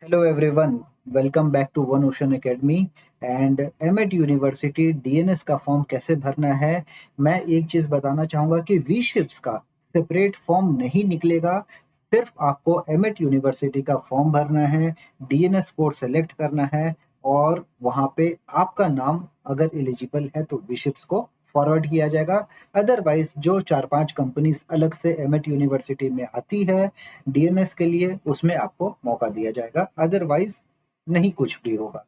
Hello everyone, welcome back to One Ocean Academy and AMET university DNS का form कैसे भरना है। मैं एक चीज बताना चाहूंगा कि वी शिप्स का सेपरेट फॉर्म नहीं निकलेगा। सिर्फ आपको एमएट यूनिवर्सिटी का फॉर्म भरना है, डीएनएस कोड सेलेक्ट करना है और वहां पे आपका नाम अगर एलिजिबल है तो वी शिप्स को फॉरवर्ड किया जाएगा। अदरवाइज जो 4-5 कंपनीज अलग से एमएट यूनिवर्सिटी में आती है डीएनएस के लिए, उसमें आपको मौका दिया जाएगा। अदरवाइज नहीं कुछ भी होगा।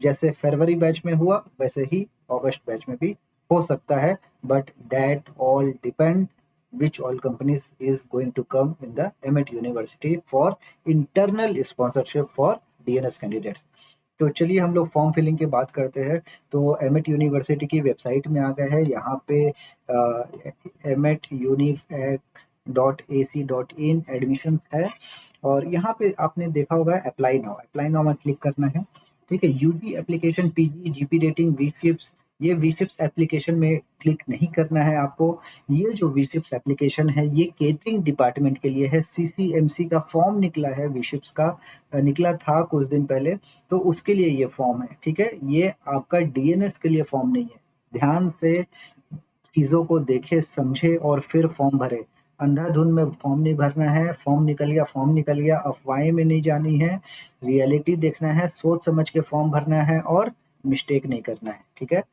जैसे फरवरी बैच में हुआ वैसे ही अगस्त बैच में भी हो सकता है, but that all depend which all companies is going to come in the AMET university for internal sponsorship for DNS candidates. तो चलिए हम लोग फॉर्म फिलिंग की बात करते हैं। तो एमएट यूनिवर्सिटी की वेबसाइट में आ गए हैं। यहाँ पे एमएट यूनिफैक.ac.in एडमिशंस है और यहाँ पे आपने देखा होगा अप्लाई नाउ में क्लिक करना है। ठीक है, UG application, PG, GP rating, वी शिप्स, ये वी शिप्स एप्लीकेशन में क्लिक नहीं करना है आपको। ये जो वी शिप्स एप्लीकेशन है ये केटरिंग डिपार्टमेंट के लिए है। सीसीएमसी का फॉर्म निकला है, वी शिप्स का निकला था कुछ दिन पहले, तो उसके लिए ये फॉर्म है। ठीक है, ये आपका डीएनएस के लिए फॉर्म नहीं है। ध्यान से चीज़ों को देखे समझे और फिर फॉर्म भरे। अंधाधुन में फॉर्म नहीं भरना है। फॉर्म निकल गया अफवाहें में नहीं जानी है। रियलिटी देखना है, सोच समझ के फॉर्म भरना है और मिस्टेक नहीं करना है। ठीक है,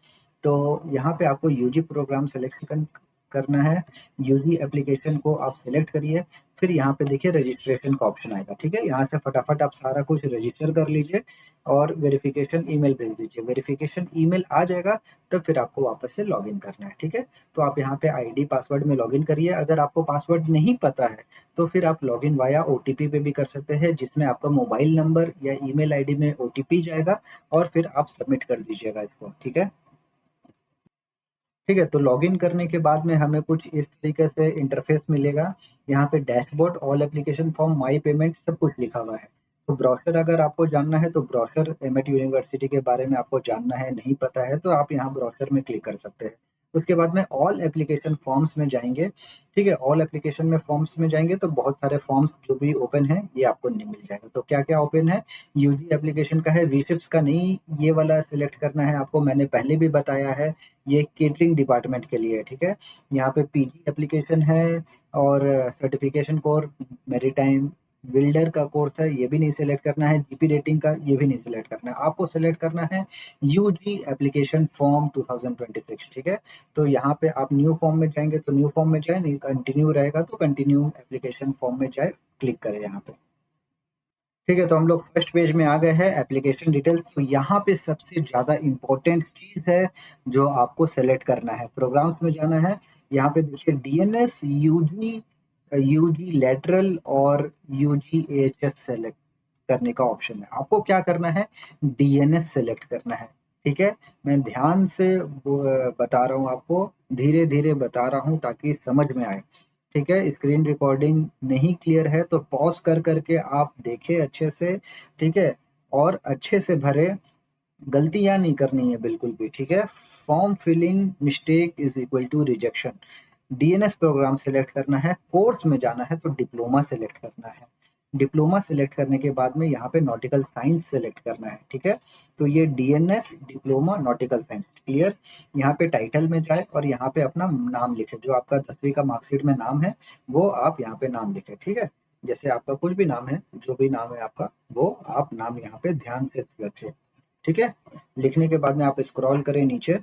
तो यहाँ पे आपको यूजी प्रोग्राम सिलेक्शन करना है। यूजी एप्लीकेशन को आप सिलेक्ट करिए, फिर यहाँ पे देखिए रजिस्ट्रेशन का ऑप्शन आएगा। ठीक है, यहाँ से फटाफट आप सारा कुछ रजिस्टर कर लीजिए और वेरिफिकेशन ईमेल भेज दीजिए। वेरिफिकेशन ईमेल आ जाएगा तब फिर आपको वापस से लॉगिन करना है। ठीक है, तो आप यहाँ पे आईडी पासवर्ड में लॉगिन करिए। अगर आपको पासवर्ड नहीं पता है तो फिर आप लॉगिन वाया ओटीपी पे भी कर सकते हैं, जिसमें आपका मोबाइल नंबर या ईमेल आईडी में ओटीपी जाएगा और फिर आप सबमिट कर दीजिएगा इसको। ठीक है, ठीक है, तो लॉगिन करने के बाद में हमें कुछ इस तरीके से इंटरफेस मिलेगा। यहाँ पे डैशबोर्ड, ऑल एप्लीकेशन फॉर्म, माई पेमेंट, सब कुछ लिखा हुआ है। तो ब्रोशर अगर आपको जानना है तो ब्रोशर एमएट यूनिवर्सिटी के बारे में आपको जानना है, नहीं पता है तो आप यहाँ ब्रोशर में क्लिक कर सकते हैं। उसके बाद में ऑल एप्लीकेशन फॉर्म्स में जाएंगे। ठीक है, ऑल एप्लीकेशन में फॉर्म्स में जाएंगे तो बहुत सारे फॉर्म्स जो भी ओपन है ये आपको नहीं मिल जाएगा। तो क्या क्या ओपन है, यूजी एप्लीकेशन का है, वीशिप्स का नहीं, ये वाला सिलेक्ट करना है आपको। मैंने पहले भी बताया है, ये केटरिंग डिपार्टमेंट के लिए है। ठीक है, यहाँ पे पीजी एप्लीकेशन है और सर्टिफिकेशन कोर्स मैरीटाइम बिल्डर का कोर्स है, ये भी नहीं सिलेक्ट करना है। जीपी रेटिंग का ये भी नहीं सिलेक्ट करना है। आपको सिलेक्ट करना है यूजी एप्लीकेशन फॉर्म 2026। ठीक है, तो यहाँ पे आप न्यू फॉर्म में जाएंगे तो न्यू फॉर्म में जाए, नहीं कंटिन्यू रहेगा तो कंटिन्यू एप्लीकेशन फॉर्म में जाए, क्लिक करें यहाँ पे। ठीक है, तो हम लोग फर्स्ट पेज में आ गए हैं, एप्लीकेशन डिटेल्स। तो यहाँ पे सबसे ज़्यादा इम्पोर्टेंट चीज़ है जो आपको सेलेक्ट करना है, प्रोग्राम्स में जाना है। यहाँ पे देखिए डीएनएस, यूजी, यूजी लेटरल और यूजी एएचएस सेलेक्ट करने का ऑप्शन है। आपको क्या करना है, डीएनएस सेलेक्ट करना है। ठीक है, मैं ध्यान से बता रहा हूँ आपको, धीरे धीरे बता रहा हूँ ताकि समझ में आए। ठीक है, स्क्रीन रिकॉर्डिंग नहीं क्लियर है तो पॉज कर करके आप देखें अच्छे से। ठीक है, और अच्छे से भरे, गलतियां नहीं करनी है बिल्कुल भी। ठीक है, form filling mistake is equal to rejection. DNS programme select करना है, कोर्स में जाना है तो डिप्लोमा सिलेक्ट करना है। डिप्लोमा सिलेक्ट करने के बाद में यहाँ पे नॉटिकल साइंस सिलेक्ट करना है। ठीक है, तो ये DNS diploma nautical science clear. यहाँ पे टाइटल में जाए और यहाँ पे अपना नाम लिखे, जो आपका 10वीं का मार्कशीट में नाम है वो आप यहाँ पे नाम लिखे। ठीक है, जैसे आपका कुछ भी नाम है, जो भी नाम है आपका, वो आप नाम यहाँ पे ध्यान से रखें। ठीक है, लिखने के बाद में आप स्क्रॉल करें नीचे।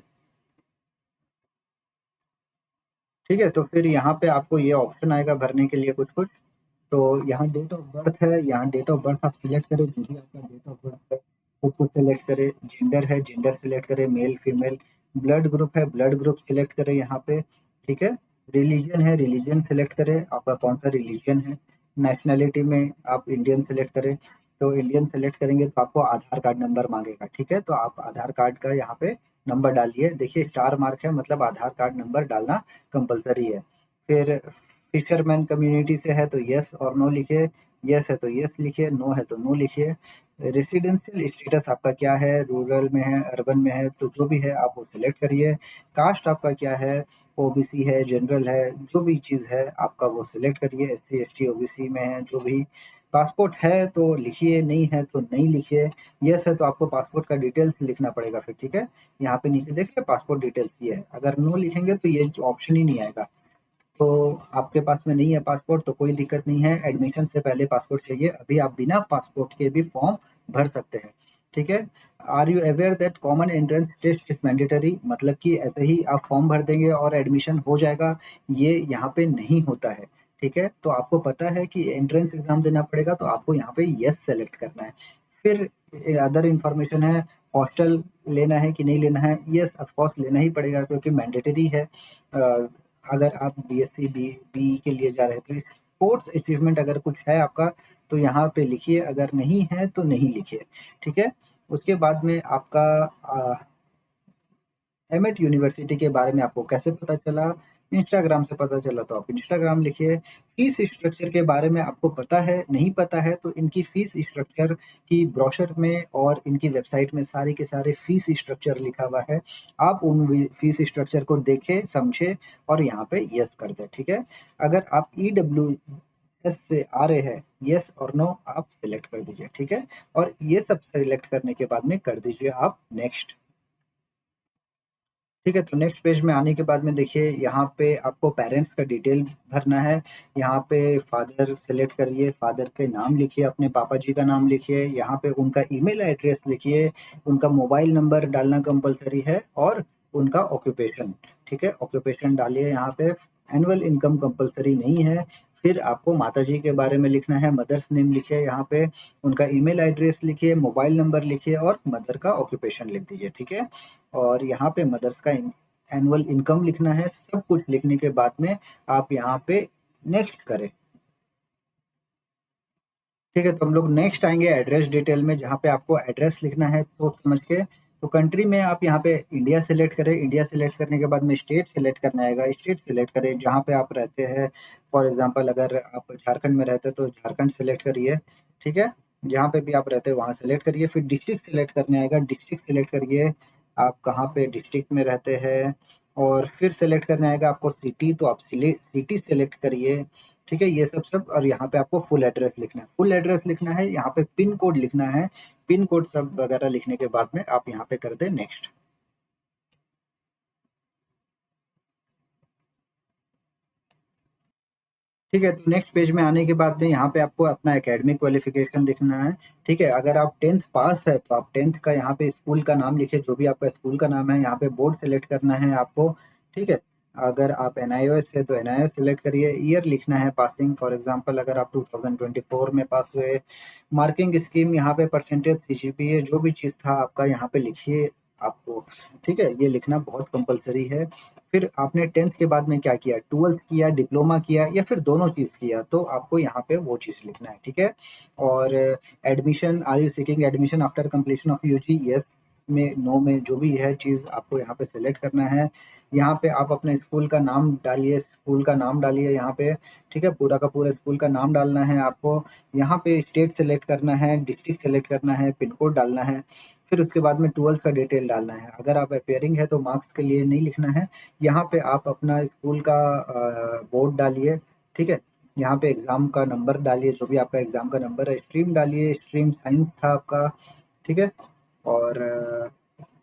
ठीक है, तो फिर यहाँ पे आपको ये ऑप्शन आएगा भरने के लिए कुछ कुछ। तो यहाँ डेट ऑफ बर्थ है, यहाँ डेट ऑफ बर्थ आप सिलेक्ट करें, जो भी आपका डेट ऑफ बर्थ है उसको सिलेक्ट करें। जेंडर है, जेंडर सिलेक्ट करें, मेल फीमेल। ब्लड ग्रुप है, ब्लड ग्रुप सिलेक्ट करें यहाँ पे। ठीक है, रिलीजन है, रिलीजन सिलेक्ट करें, आपका कौन सा रिलीजन है। नेशनैलिटी में आप इंडियन सिलेक्ट करें, तो इंडियन सेलेक्ट करेंगे तो आपको आधार कार्ड नंबर मांगेगा। ठीक है, तो आप आधार कार्ड का यहाँ पे नंबर डालिए। देखिए स्टार मार्क है, मतलब आधार कार्ड नंबर डालना कंपलसरी है। फिर फिशरमैन कम्युनिटी से है तो यस और नो लिखिए, यस है तो यस लिखिए, नो है तो नो लिखिए। रेसिडेंशियल स्टेटस आपका क्या है, रूरल में है, अर्बन में है, तो जो भी है आप वो सिलेक्ट करिए। कास्ट आपका क्या है, ओबीसी है, जनरल है, जो भी चीज़ है आपका वो सिलेक्ट करिए। एससी एसटी ओबीसी में है जो भी। पासपोर्ट है तो लिखिए, नहीं है तो नहीं लिखिए। येस है तो आपको पासपोर्ट का डिटेल्स लिखना पड़ेगा फिर, ठीक है? यहाँ पे नीचे देखिए पासपोर्ट डिटेल्स ये है। अगर नो लिखेंगे तो ये ऑप्शन ही नहीं आएगा। तो आपके पास में नहीं है पासपोर्ट तो कोई दिक्कत नहीं है, एडमिशन से पहले पासपोर्ट चाहिए। अभी आप बिना पासपोर्ट के भी फॉर्म भर सकते हैं, ठीक है? Are you aware that common entrance test is mandatory? मतलब कि ऐसे ही आप फॉर्म भर देंगे और एडमिशन हो जाएगा, ये यहाँ पे नहीं होता है, ठीक है? तो आपको पता है कि एंट्रेंस एग्जाम देना पड़ेगा, तो आपको यहाँ पे यस सेलेक्ट करना है। फिर अदर इंफॉर्मेशन है, हॉस्टल लेना है कि नहीं लेना है? यस ऑफ कोर्स लेना ही पड़ेगा क्योंकि मैंडेटरी है। अगर आप बीएससी बी के लिए जा रहे थे, स्पोर्ट्स अचीवमेंट अगर कुछ है आपका तो यहाँ पे लिखिए, अगर नहीं है तो नहीं लिखिए, ठीक है? उसके बाद में आपका एमएट यूनिवर्सिटी के बारे में आपको कैसे पता चला? इंस्टाग्राम से पता चला तो आप इंस्टाग्राम लिखिए। फीस स्ट्रक्चर के बारे में आपको पता है, नहीं पता है तो इनकी फीस स्ट्रक्चर की ब्रोशर में और इनकी वेबसाइट में सारे के सारे फीस स्ट्रक्चर लिखा हुआ है। आप उन फीस स्ट्रक्चर को देखें, समझे और यहाँ पे यस कर दें, ठीक है? अगर आप ईडब्ल्यूएस से आ रहे हैं, यस और नो आप सिलेक्ट कर दीजिए, ठीक है? और ये सब सिलेक्ट करने के बाद में कर दीजिए आप नेक्स्ट। ठीक है, तो नेक्स्ट पेज में आने के बाद में देखिए यहाँ पे आपको पेरेंट्स का डिटेल भरना है। यहाँ पे फादर सेलेक्ट करिए, फादर के नाम लिखिए, अपने पापा जी का नाम लिखिए, यहाँ पे उनका ईमेल एड्रेस लिखिए, उनका मोबाइल नंबर डालना कंपलसरी है और उनका ऑक्यूपेशन, ठीक है? ऑक्यूपेशन डालिए यहाँ पे। एनुअल इनकम कंपलसरी नहीं है। फिर आपको माताजी के बारे में लिखना है, मदर्स नेम लिखिए यहाँ पे, उनका ईमेल एड्रेस लिखिए, मोबाइल नंबर लिखिए और मदर का ऑक्यूपेशन लिख दीजिए, ठीक है? और यहाँ पे मदर्स का एनुअल इनकम लिखना है। सब कुछ लिखने के बाद में आप यहाँ पे नेक्स्ट करें, ठीक है? तो हम लोग नेक्स्ट आएंगे एड्रेस डिटेल में, जहाँ पे आपको एड्रेस लिखना है सोच समझ के। तो कंट्री में आप यहाँ पे इंडिया सेलेक्ट करें, इंडिया सेलेक्ट करने के बाद में स्टेट सेलेक्ट करना आएगा, स्टेट सेलेक्ट करें जहाँ पे आप रहते हैं। फॉर एग्जांपल अगर आप झारखंड में रहते हैं तो झारखंड सेलेक्ट करिए, ठीक है? जहाँ पे भी आप रहते हैं वहाँ सेलेक्ट करिए। फिर डिस्ट्रिक्ट सेलेक्ट करने आएगा, डिस्ट्रिक्ट सेलेक्ट करिए, आप कहाँ पे डिस्ट्रिक्ट में रहते हैं। और फिर सेलेक्ट करने आएगा आपको सिटी, तो आप सिटी सेलेक्ट करिए, ठीक है? ये सब और यहाँ पे आपको फुल एड्रेस लिखना है, फुल एड्रेस लिखना है, यहाँ पे पिन कोड लिखना है। पिन कोड सब वगैरह लिखने के बाद में आप यहाँ पे कर दें नेक्स्ट। ठीक है, तो नेक्स्ट पेज में आने के बाद में यहाँ पे आपको अपना एकेडमिक क्वालिफिकेशन दिखना है, ठीक है? अगर आप 10th पास है तो आप 10th का यहाँ पे स्कूल का नाम लिखिए, जो भी आपका स्कूल का नाम है। यहाँ पे बोर्ड सेलेक्ट करना है आपको, ठीक है? अगर आप एनआईओएस है तो एनआईओएस सेलेक्ट करिए, ईयर लिखना है पासिंग। फॉर एग्जांपल अगर आप 2024 में पास हुए, मार्किंग स्कीम यहाँ पे परसेंटेज, सीजीपीए, जो भी चीज़ था आपका यहाँ पे लिखिए आपको, ठीक है? ये लिखना बहुत कंपलसरी है। फिर आपने 10th के बाद में क्या किया, 12th किया, डिप्लोमा किया या फिर दोनों चीज़ किया, तो आपको यहाँ पे वो चीज़ लिखना है, ठीक है? और admission, are you seeking admission after completion of UG? Yes में, नो में, जो भी है चीज़ आपको यहाँ पे सेलेक्ट करना है। यहाँ पे आप अपने स्कूल का नाम डालिए, स्कूल का नाम डालिए यहाँ पे, ठीक है? पूरा का पूरा स्कूल का नाम डालना है आपको। यहाँ पे स्टेट सेलेक्ट करना है, डिस्ट्रिक्ट सेलेक्ट करना है, पिन कोड डालना है। फिर उसके बाद में 12th का डिटेल डालना है। अगर आप अपेयरिंग है तो मार्क्स के लिए नहीं लिखना है। यहाँ पे आप अपना स्कूल का बोर्ड डालिए, ठीक है? यहाँ पे एग्ज़ाम का नंबर डालिए, जो भी आपका एग्ज़ाम का नंबर है। स्ट्रीम डालिए, स्ट्रीम साइंस था आपका, ठीक है? और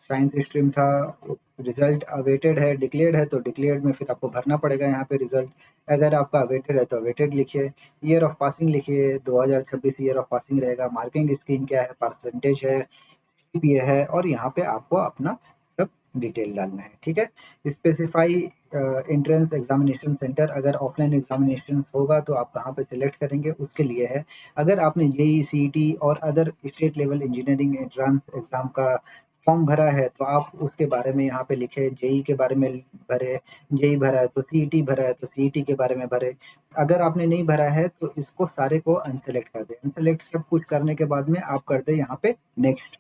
साइंस स्ट्रीम था। रिजल्ट अवेटेड है, डिक्लेयर्ड है तो डिक्लेयर्ड में फिर आपको भरना पड़ेगा यहाँ पे रिजल्ट। अगर आपका अवेटेड है तो अवेटेड लिखिए। ईयर ऑफ पासिंग लिखिए, 2026 ईयर ऑफ पासिंग रहेगा। मार्किंग स्कीम क्या है, परसेंटेज है, सीपीए है और यहाँ पे आपको अपना सब डिटेल डालना है, ठीक है? स्पेसिफाई एंट्रेंस एग्जामिनेशन सेंटर, अगर ऑफलाइन एग्जामिनेशन होगा तो आप कहाँ पे सिलेक्ट करेंगे उसके लिए है। अगर आपने जेई, सीईटी और other state level engineering entrance exam का फॉर्म भरा है तो आप उसके बारे में यहाँ पे लिखे। जेई के बारे में भरे, जेई भरा है तो सीईटी भरा है तो सीईटी के बारे में भरे। अगर आपने नहीं भरा है तो इसको सारे को अनसेलेक्ट कर दे। अनसेलेक्ट सब कुछ करने के बाद में आप कर दे यहाँ पे नेक्स्ट,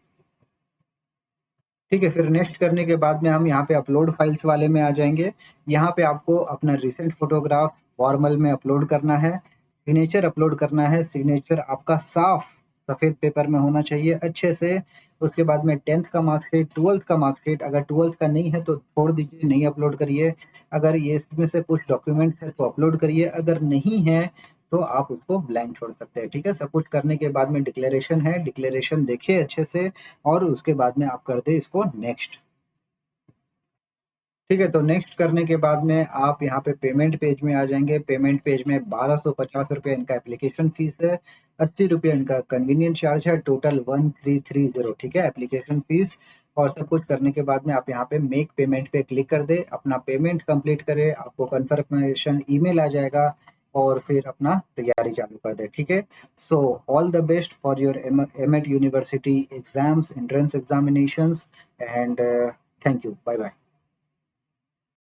ठीक है? फिर नेक्स्ट करने के बाद में हम यहाँ पे अपलोड फाइल्स वाले में आ जाएंगे। यहाँ पे आपको अपना रिसेंट फोटोग्राफ फॉर्मल में अपलोड करना है। सिग्नेचर अपलोड करना है, सिग्नेचर आपका साफ सफ़ेद पेपर में होना चाहिए अच्छे से। उसके बाद में 10th का मार्कशीट, 12th का मार्कशीट, अगर 12th का नहीं है तो छोड़ दीजिए, नहीं अपलोड करिए। अगर ये इसमें से कुछ डॉक्यूमेंट्स है तो अपलोड करिए, अगर नहीं है तो आप उसको ब्लैंक छोड़ सकते हैं। ठीक है, सब कुछ करने के बाद में डिक्लेरेशन है, डिक्लेरेशन देखिए अच्छे से और उसके बाद में आप कर दे इसको नेक्स्ट। ठीक है, तो नेक्स्ट करने के बाद में आप यहाँ पे पेमेंट पेज में आ जाएंगे। पेमेंट पेज में 1250 इनका एप्लीकेशन फीस है, 80 इनका कन्वीनियंस चार्ज है, टोटल 1330। ठीक है, एप्लीकेशन फीस और सब कुछ करने के बाद में आप यहाँ पे मेक पेमेंट पे क्लिक कर दे, अपना पेमेंट कंप्लीट करे, आपको कंफर्मेशन ईमेल आ जाएगा और फिर अपना तैयारी चालू कर दे। ठीक है, so all the best for your AMET university exams, entrance examinations and thank you, bye bye.